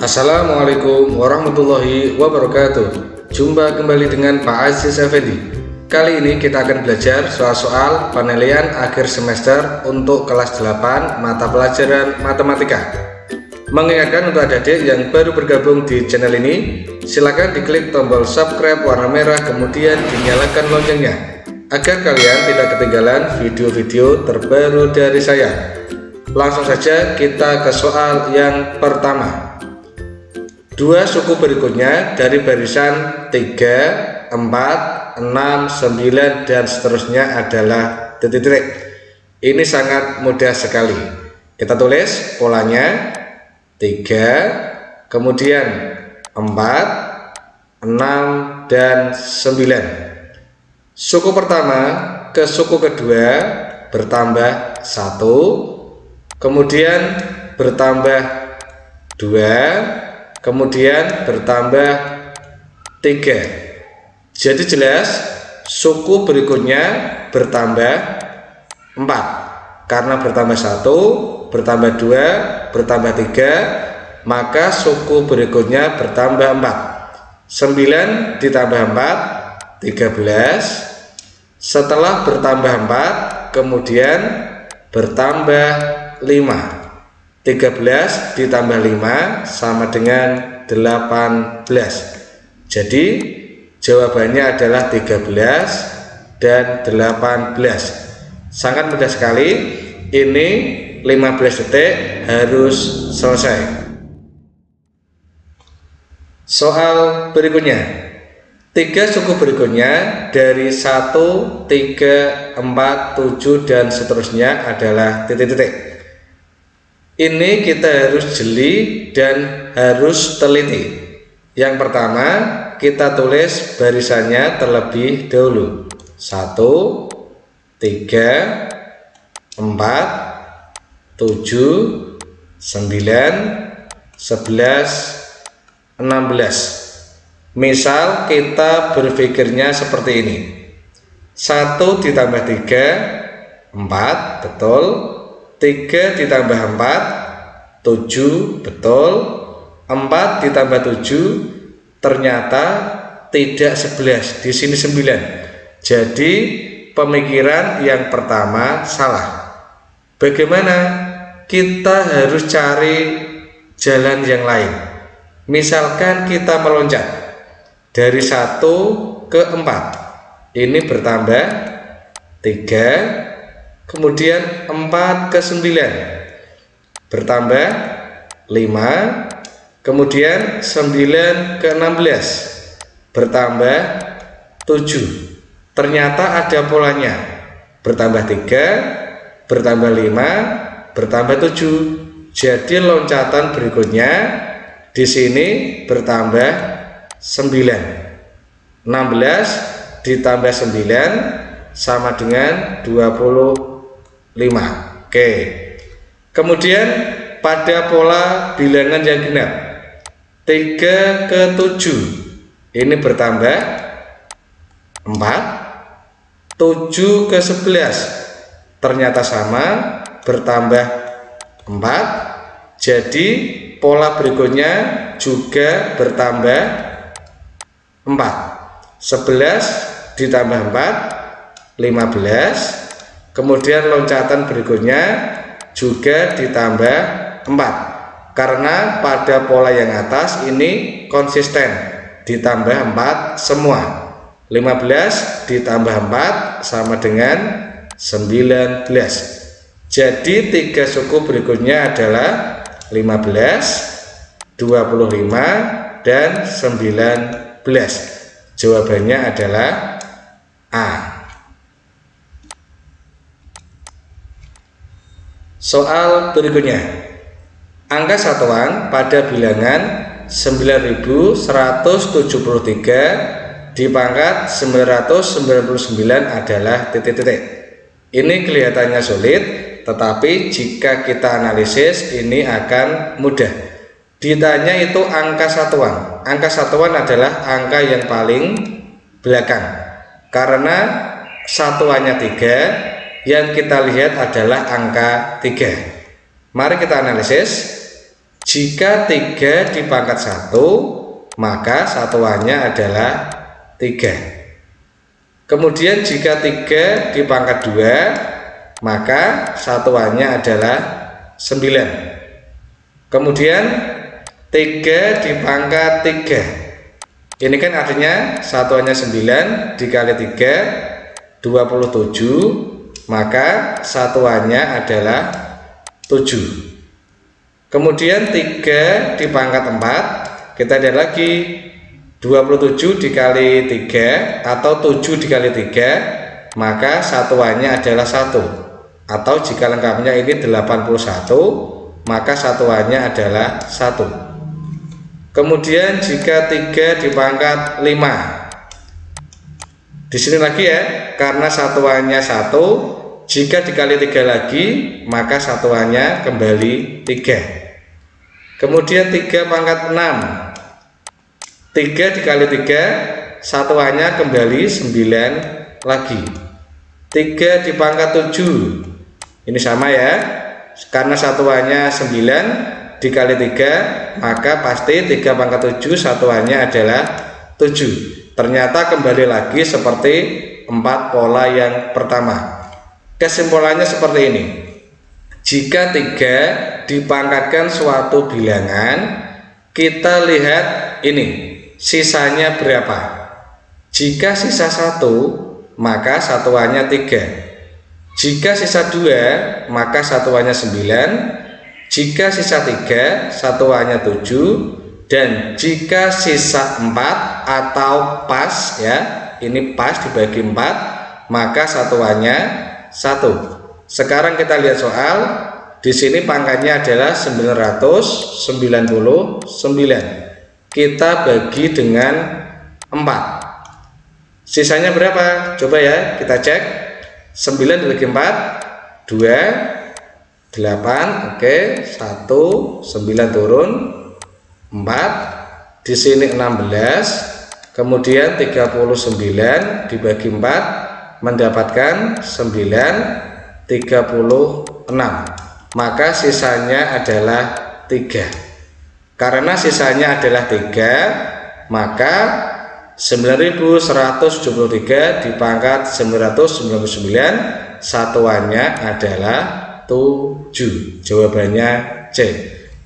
Assalamualaikum warahmatullahi wabarakatuh. Jumpa kembali dengan Pak Aziz Effendi. Kali ini kita akan belajar soal-soal penilaian akhir semester untuk kelas 8 mata pelajaran matematika. Mengingatkan untuk adik-adik yang baru bergabung di channel ini, silakan diklik tombol subscribe warna merah kemudian dinyalakan loncengnya agar kalian tidak ketinggalan video-video terbaru dari saya. Langsung saja kita ke soal yang pertama. Dua suku berikutnya dari barisan 3, 4, 6, 9 dan seterusnya adalah titik-titik. Ini sangat mudah sekali. Kita tulis polanya 3, kemudian 4, 6 dan 9. Suku pertama ke suku kedua bertambah 1, kemudian bertambah 2, kemudian bertambah 3. Jadi jelas suku berikutnya bertambah 4. Karena bertambah 1, bertambah 2, bertambah 3, maka suku berikutnya bertambah 4. 9 ditambah 4, 13. Setelah bertambah 4, kemudian bertambah 5. 13 ditambah 5 sama dengan 18. Jadi jawabannya adalah 13 dan 18. Sangat mudah sekali. Ini 15 detik harus selesai. Soal berikutnya. 3 suku berikutnya dari 1, 3, 4, 7 dan seterusnya adalah titik-titik. Ini kita harus jeli dan harus teliti. Yang pertama, kita tulis barisannya terlebih dahulu. 1, 3, 4, 7, 9, 11, 16. Misal kita berpikirnya seperti ini. 1 ditambah 3, 4, betul. 3 ditambah 4, 7, betul. 4 ditambah 7 ternyata tidak 11, di sini 9. Jadi pemikiran yang pertama salah. Bagaimana? Kita harus cari jalan yang lain. Misalkan kita meloncat dari 1 ke 4. Ini bertambah 3. Kemudian 4 ke 9 bertambah 5, kemudian 9 ke 16 bertambah 7. Ternyata ada polanya, bertambah 3, bertambah 5, bertambah 7. Jadi loncatan berikutnya di sini bertambah 9. 16 ditambah 9 sama dengan 25. Oke. Kemudian pada pola bilangan yang genap 3 ke 7 ini bertambah 4, 7 ke 11 ternyata sama bertambah 4. Jadi pola berikutnya juga bertambah 4. 11 ditambah 4, 15. Kemudian loncatan berikutnya juga ditambah 4. Karena pada pola yang atas ini konsisten ditambah 4 semua. 15 ditambah 4 sama dengan 19. Jadi 3 suku berikutnya adalah 15, 25 dan 19. Jawabannya adalah A. Soal berikutnya. Angka satuan pada bilangan 9173 dipangkat 999 adalah titik-titik. Ini kelihatannya sulit, tetapi jika kita analisis ini akan mudah. Ditanya itu angka satuan. Angka satuan adalah angka yang paling belakang. Karena satuannya 3, yang kita lihat adalah angka 3. Mari kita analisis. Jika 3 dipangkat 1, maka satuannya adalah 3. Kemudian jika 3 dipangkat 2, maka satuannya adalah 9. Kemudian 3 dipangkat 3, ini kan artinya satuannya 9 dikali 3, 27, maka satuannya adalah 7. Kemudian 3 dipangkat 4, kita lihat lagi, 27 dikali 3 atau 7 dikali 3, maka satuannya adalah 1. Atau jika lengkapnya ini 81, maka satuannya adalah 1. Kemudian jika 3 dipangkat 5, di sini lagi ya, karena satuannya 1, jika dikali 3 lagi, maka satuannya kembali 3. Kemudian 3 pangkat 6, 3 dikali 3, satuannya kembali 9 lagi. 3 dipangkat 7, ini sama ya, karena satuannya 9 dikali 3, maka pasti 3 pangkat 7 satuannya adalah 7. Ternyata kembali lagi seperti 4 pola yang pertama. Kesimpulannya seperti ini. Jika 3 dipangkatkan suatu bilangan, kita lihat ini sisanya berapa. Jika sisa 1, maka satuannya 3. Jika sisa 2, maka satuannya 9. Jika sisa 3, satuannya 7. Dan jika sisa 4 atau pas ya, ini pas dibagi 4, maka satuannya 1. Sekarang kita lihat soal. Di sini pangkatnya adalah 999. Kita bagi dengan 4. Sisanya berapa? Coba ya, kita cek. 9 dibagi 4, 2, 8. Oke, 1, 9 turun, 4. Di sini 16. Kemudian 39 dibagi 4 mendapatkan 9, 36. Maka sisanya adalah 3. Karena sisanya adalah 3, maka 9173 dipangkat 999, satuannya adalah 7. Jawabannya C.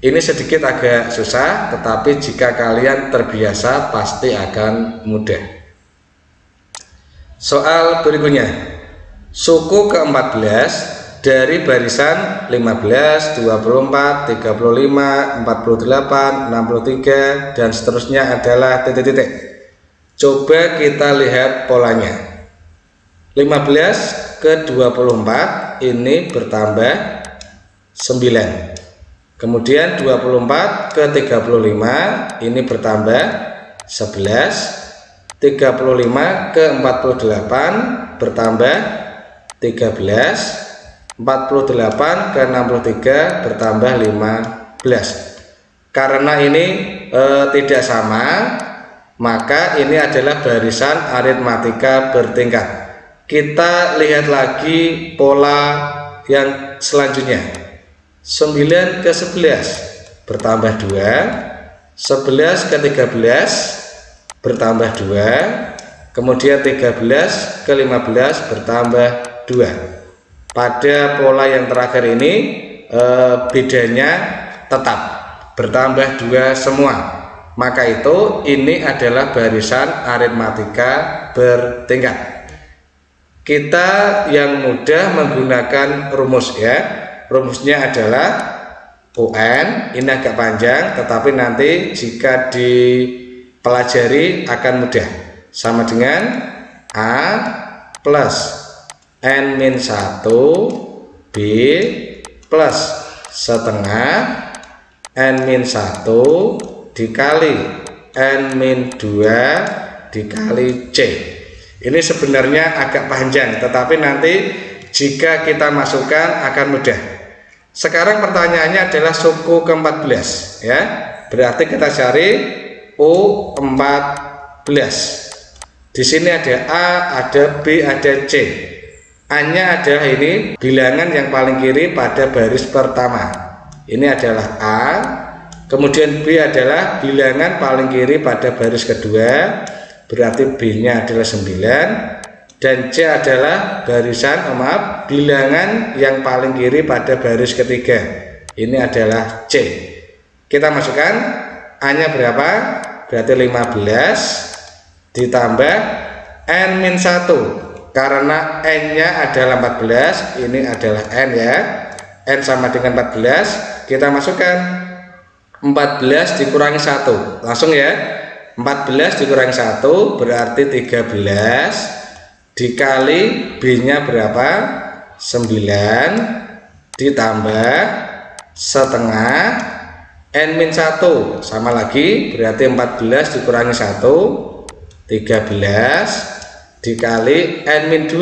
Ini sedikit agak susah, tetapi jika kalian terbiasa pasti akan mudah. Soal berikutnya, suku ke-14 dari barisan 15, 24, 35, 48, 63 dan seterusnya adalah titik-titik. Coba kita lihat polanya. 15 ke 24 ini bertambah 9. Kemudian 24 ke 35 ini bertambah 11. 35 ke 48 bertambah 13. 48 ke 63 bertambah 15. Karena ini tidak sama, maka ini adalah barisan aritmatika bertingkat. Kita lihat lagi pola yang selanjutnya. 9 ke 11 bertambah 2. 11 ke 13 bertambah 2. Kemudian 13 ke 15 bertambah 2. Pada pola yang terakhir ini bedanya tetap bertambah 2 semua. Maka itu ini adalah barisan aritmatika bertingkat. Kita yang mudah menggunakan rumus ya. Rumusnya adalah UN, ini agak panjang tetapi nanti jika dipelajari akan mudah. Sama dengan A plus N-1 B plus setengah N-1 dikali N-2 dikali C. Ini sebenarnya agak panjang, tetapi nanti jika kita masukkan akan mudah. Sekarang pertanyaannya adalah suku ke-14 ya. Berarti kita cari U14. Di sini ada A, ada B, ada C. A-nya adalah ini bilangan yang paling kiri pada baris pertama. Ini adalah A, Kemudian B adalah bilangan paling kiri pada baris kedua, berarti B-nya adalah 9. Dan C adalah bilangan yang paling kiri pada baris ketiga. Ini adalah C. Kita masukkan A-nya berapa? Berarti 15 ditambah N-1. Karena N-nya adalah 14, ini adalah N ya. N sama dengan 14, kita masukkan 14 dikurangi 1. Langsung ya. 14 dikurangi 1 berarti 13 dikali B-nya berapa? 9 ditambah setengah N-1 sama lagi berarti 14 dikurangi 1 13 dikali N-2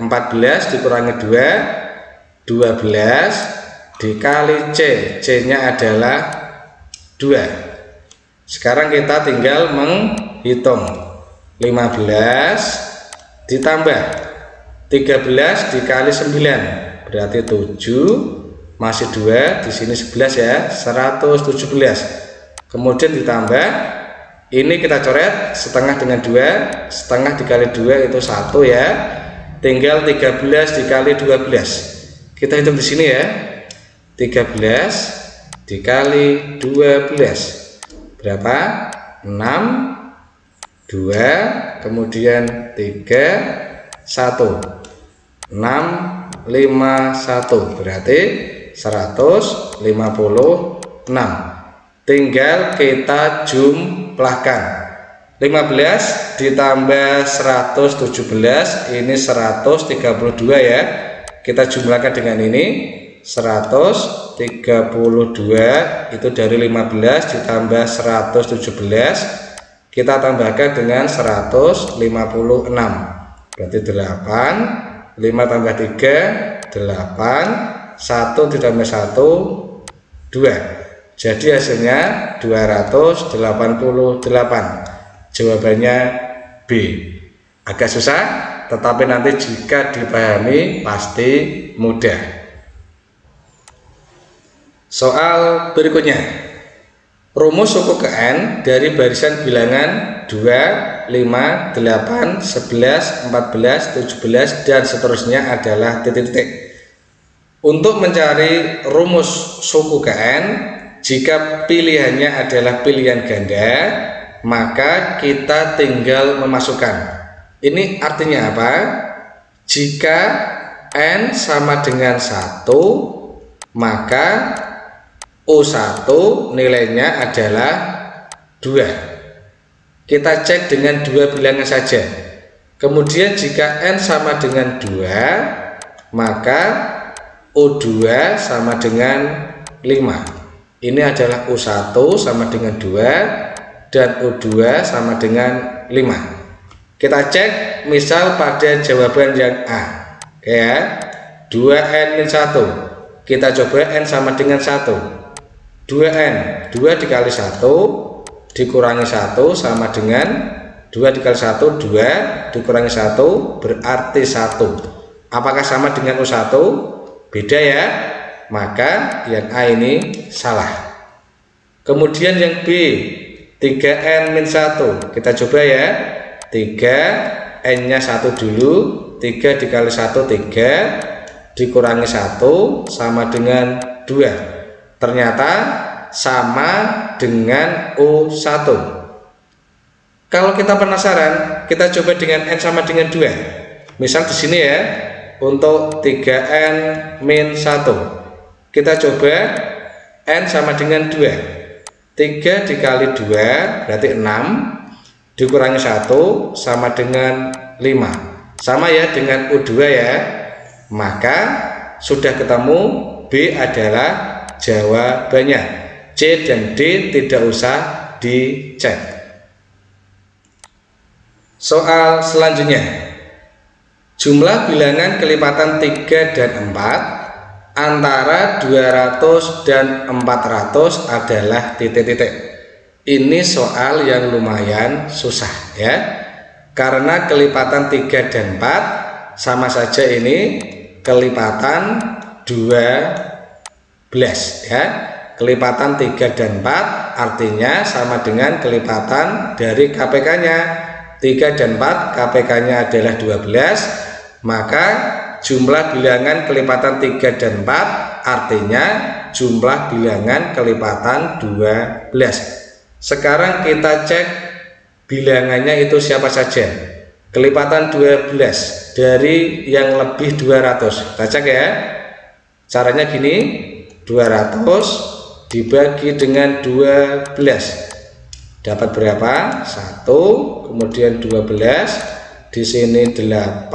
14 dikurangi 2 12 dikali C, C-nya adalah 2. Sekarang kita tinggal menghitung 15 ditambah 13 dikali 9 berarti 7 masih 2 di sini 11 ya 117. Kemudian ditambah ini kita coret setengah dengan 2, setengah dikali 2 itu 1 ya. Tinggal 13 dikali 12. Kita hitung di sini ya. 13 dikali 12 berapa? 6 2 kemudian 3 1 6 5 1 berarti 156. Tinggal kita jumlahkan 15 ditambah 117 ini 132 ya. Kita jumlahkan dengan ini 132 itu dari 15 ditambah 117 kita tambahkan dengan 156 berarti 8 5 tambah 3 8 1 ditambah 1 2 jadi hasilnya 288. Jawabannya B. Agak susah tetapi nanti jika dipahami pasti mudah. Soal berikutnya, rumus suku ke N dari barisan bilangan 2, 5, 8, 11, 14, 17 dan seterusnya adalah titik-titik. Untuk mencari rumus suku ke N, jika pilihannya adalah pilihan ganda, maka kita tinggal memasukkan. Ini artinya apa? Jika N sama dengan 1, maka U1 nilainya adalah 2. Kita cek dengan 2 bilangan saja. Kemudian jika N sama dengan 2, maka U2 sama dengan 5. Ini adalah U1 sama dengan 2 dan U2 sama dengan 5. Kita cek misal pada jawaban yang A. Oke ya. 2N-1. Kita coba N sama dengan 1. 2N 2 dikali 1 dikurangi 1 sama dengan 2 dikali 1 2 dikurangi 1 berarti 1. Apakah sama dengan U1? Beda ya. Maka yang A ini salah. Kemudian yang B 3N-1 kita coba ya. 3 N nya 1 dulu 3 dikali 1 3 dikurangi 1 sama dengan 2. Ternyata sama dengan U1. Kalau kita penasaran, kita coba dengan N sama dengan 2. Misal di sini ya, untuk 3N-1. Kita coba N sama dengan 2. 3 dikali 2 berarti 6. Dikurangi 1 sama dengan 5. Sama ya dengan U2 ya. Maka sudah ketemu B adalah jawabannya. C dan D tidak usah dicek. Soal selanjutnya, jumlah bilangan kelipatan 3 dan 4 antara 200 dan 400 adalah titik-titik. Ini soal yang lumayan susah ya, karena kelipatan 3 dan 4 sama saja ini kelipatan 12 ya. kelipatan 3 dan 4 artinya sama dengan kelipatan dari KPK nya. 3 dan 4 KPK nya adalah 12, maka jumlah bilangan kelipatan 3 dan 4 artinya jumlah bilangan kelipatan 12. Sekarang kita cek bilangannya itu siapa saja. Kelipatan 12 dari yang lebih 200. Kita cek ya. Caranya gini, 200 dibagi dengan 12 dapat berapa? 1, kemudian 12, di sini 8,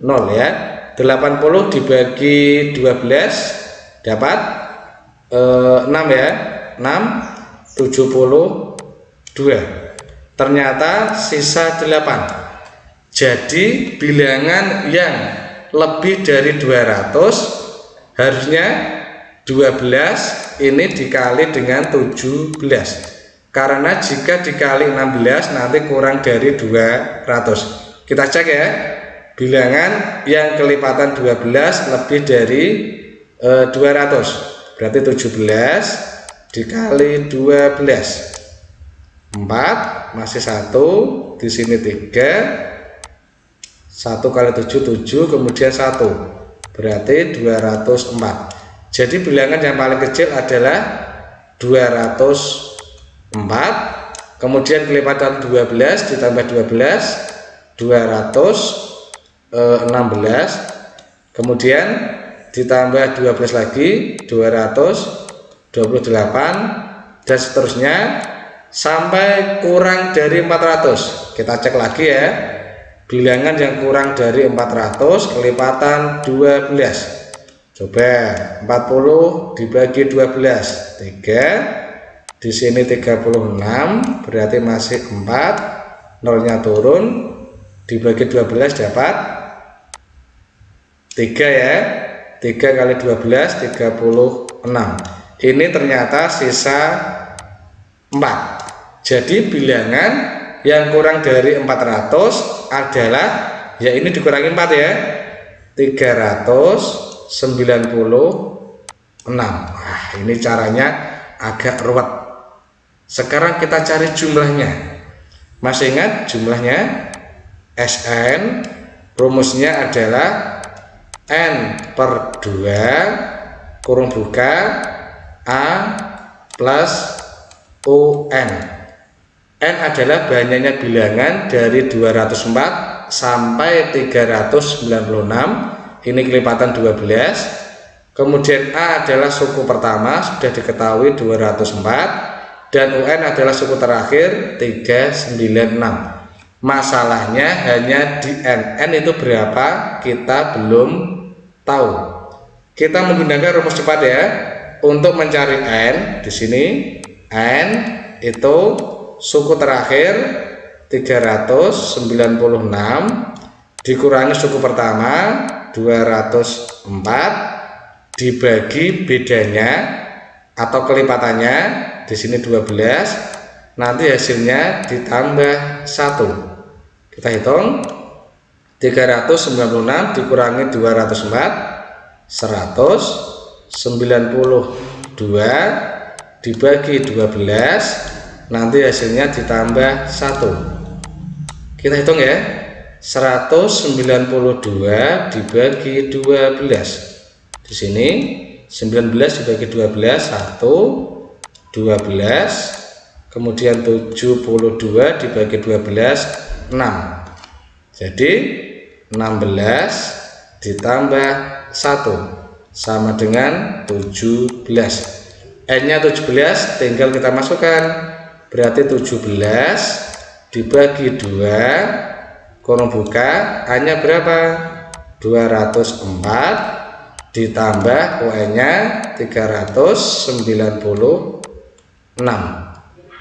0 ya. 80 dibagi 12 dapat 6 ya. 6, 72. Ternyata sisa 8. Jadi bilangan yang lebih dari 200 harusnya 12 ini dikali dengan 17, karena jika dikali 16 nanti kurang dari 200. Kita cek ya, bilangan yang kelipatan 12 lebih dari 200 berarti 17 dikali 12, 4 masih 1, di sini 3, 1 kali 7 7, kemudian 1 berarti 204. Jadi bilangan yang paling kecil adalah 204, kemudian kelipatan 12 ditambah 12 216, kemudian ditambah 12 lagi 228, dan seterusnya sampai kurang dari 400. Kita cek lagi ya, bilangan yang kurang dari 400 kelipatan 12. Coba 40 dibagi 12, 3, di sini 36 berarti masih 4, nolnya turun, dibagi 12 dapat 3 ya. 3 kali 12 36. Ini ternyata sisa 4. Jadi bilangan yang kurang dari 400 adalah, ya ini dikurangi 4 ya, 396. Nah, ini caranya agak ruwet. Sekarang kita cari jumlahnya. Masih ingat jumlahnya? Sn rumusnya adalah N per 2 kurung buka A plus UN. N adalah banyaknya bilangan dari 204 sampai 396. Ini kelipatan 12. Kemudian A adalah suku pertama, sudah diketahui 204, dan UN adalah suku terakhir 396. Masalahnya hanya di N itu berapa kita belum tahu. Kita menggunakan rumus cepat ya untuk mencari N. Di sini N itu suku terakhir 396 dikurangi suku pertama 204 dibagi bedanya atau kelipatannya, di sini 12, nanti hasilnya ditambah 1. Kita hitung 396 dikurangi 204, 192 dibagi 12, nanti hasilnya ditambah 1. Kita hitung ya, 192 dibagi 12. Di sini 19 dibagi 12 1, 12, kemudian 72 dibagi 12 6. Jadi 16 ditambah 1 sama dengan 17. N-nya 17 tinggal kita masukkan, berarti 17 dibagi 2 kurung buka, A-nya berapa? 204 ditambah UN-nya 396.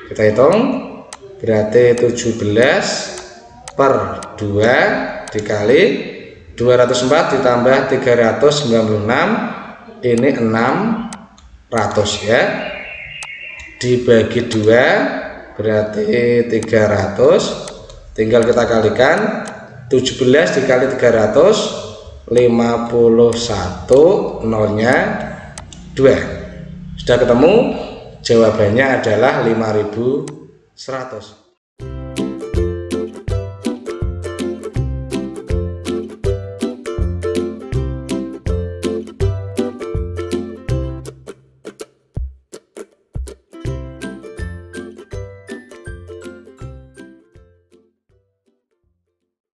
Kita hitung, berarti 17 per 2 dikali 204 ditambah 396, ini 600 ya, dibagi 2 berarti 300, tinggal kita kalikan. 17 dikali 300 51, nolnya 2. Sudah ketemu? Jawabannya adalah 5100.